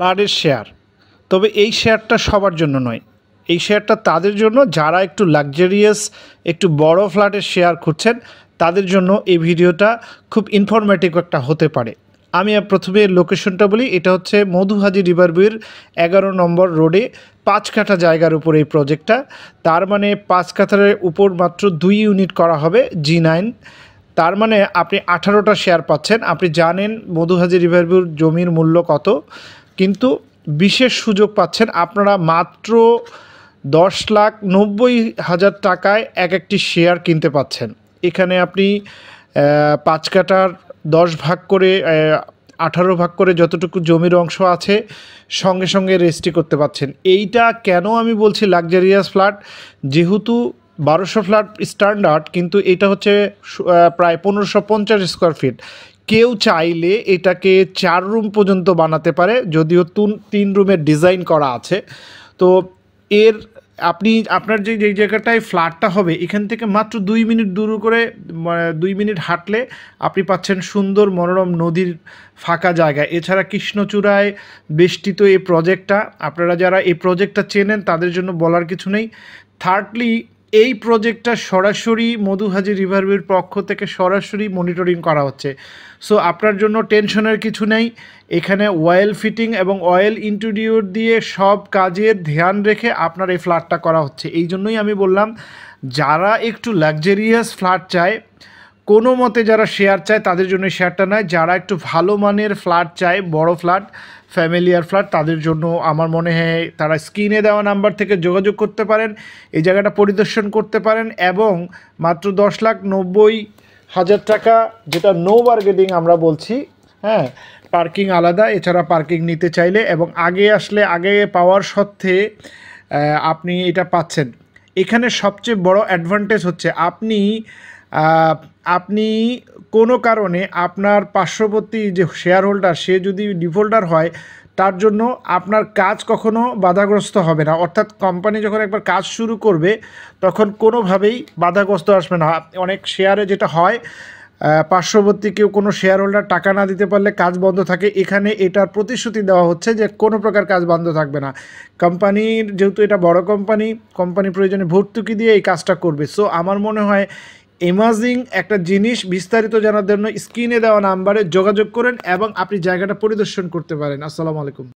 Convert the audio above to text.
ফ্ল্যাটের শেয়ার, তবে এই শেয়ারটা সবার জন্য নয়। এই শেয়ারটা তাদের জন্য যারা একটু লাক্সারিয়াস, একটু বড় ফ্ল্যাটের শেয়ার খুঁজছেন, তাদের জন্য এই ভিডিওটা খুব ইনফরমেটিভ একটা হতে পারে। আমি প্রথমে লোকেশনটা বলি। এটা হচ্ছে মধুহাজি রিভারভিউর 11 নম্বর রোডে 5 কাঠা জায়গার উপর এই প্রজেক্টটা। তার মানে 5 কাঠার উপর মাত্র 2 ইউনিট করা হবে G9। তার মানে আপনি 18টা শেয়ার পাচ্ছেন। আপনি জানেন মধুহাজি রিভারভিউর জমির মূল্য কত, কিন্তু বিশেষ সুযোগ পাচ্ছেন আপনারা মাত্র 10,90,000 টাকায় একটি শেয়ার কিনতে পাচ্ছেন। এখানে আপনি 5 কাঠার 10 ভাগ করে 18 ভাগ করে যতটুকু জমির অংশ আছে সঙ্গে সঙ্গে রেজিস্ট্রি করতে পাচ্ছেন। এইটা কেন আমি বলছি লাক্সারিয়াস ফ্ল্যাট, যেহেতু 1200 ফ্ল্যাট স্ট্যান্ডার্ড, কিন্তু এটা হচ্ছে প্রায় 1550 স্কোয়ার ফিট। কেউ চাইলে এটাকে 4 রুম পর্যন্ত বানাতে পারে, যদিও 3 রুমের ডিজাইন করা আছে। তো এর আপনার যেই জায়গাটায় ফ্ল্যাটটা হবে এখান থেকে মাত্র 2 মিনিট দূর করে 2 মিনিট হাঁটলে আপনি পাচ্ছেন সুন্দর মনোরম নদীর ফাঁকা জায়গা। এছাড়া কৃষ্ণচূড়ায় বেষ্টিত এই প্রজেক্টটা, আপনারা যারা এই প্রজেক্টটা চেনেন তাদের জন্য বলার কিছু নেই। থার্ডলি, এই প্রজেক্টটা সরাসরি মধুহাজি রিভারভিউর পক্ষ থেকে সরাসরি মনিটরিং করা হচ্ছে। সো আপনার জন্য টেনশনের কিছু নেই। এখানে অয়েল ফিটিং এবং অয়েল ইন্টেরিয়র দিয়ে সব কাজের ধ্যান রেখে আপনার এই ফ্ল্যাটটা করা হচ্ছে। এই জন্যই আমি বললাম, যারা একটু লাক্সারিয়াস ফ্ল্যাট চায়, কোনো মতে যারা শেয়ার চায় তাদের জন্য শেয়ারটা নয়। যারা একটু ভালো মানের ফ্ল্যাট চায়, বড় ফ্ল্যাট, ফ্যামিলিয়ার ফ্ল্যাট, তাদের জন্য আমার মনে হয় তারা স্ক্রিনে দেওয়া নাম্বার থেকে যোগাযোগ করতে পারেন, এই জায়গাটা পরিদর্শন করতে পারেন এবং মাত্র 10,90,000 টাকা, যেটা নো বার্গেনিং আমরা বলছি, হ্যাঁ, পার্কিং আলাদা, এছাড়া পার্কিং নিতে চাইলে এবং আগে আসলে আগে পাওয়ার সত্ত্বে আপনি এটা পাচ্ছেন। এখানে সবচেয়ে বড় অ্যাডভান্টেজ হচ্ছে আপনি কোনো কারণে আপনার পার্শ্ববর্তী যে শেয়ার হোল্ডার সে যদি ডিফল্টার হয়, তার জন্য আপনার কাজ কখনো বাধাগ্রস্ত হবে না। অর্থাৎ কোম্পানি যখন একবার কাজ শুরু করবে তখন কোনোভাবেই বাধাগ্রস্ত আসবে না। অনেক শেয়ারে যেটা হয়, পার্শ্ববর্তী কেউ কোনো শেয়ার হোল্ডার টাকা না দিতে পারলে কাজ বন্ধ থাকে। এখানে এটার প্রতিশ্রুতি দেওয়া হচ্ছে যে কোনো প্রকার কাজ বন্ধ থাকবে না। কোম্পানির যেহেতু এটা বড় কোম্পানি প্রয়োজনে ভর্তুকি দিয়ে এই কাজটা করবে। সো আমার মনে হয় এমাজিং একটা জিনিস। বিস্তারিত জানার জন্য স্ক্রিনে দেওয়া নাম্বারে যোগাযোগ করেন এবং আপনি জায়গাটা পরিদর্শন করতে পারেন। আসসালামু আলাইকুম।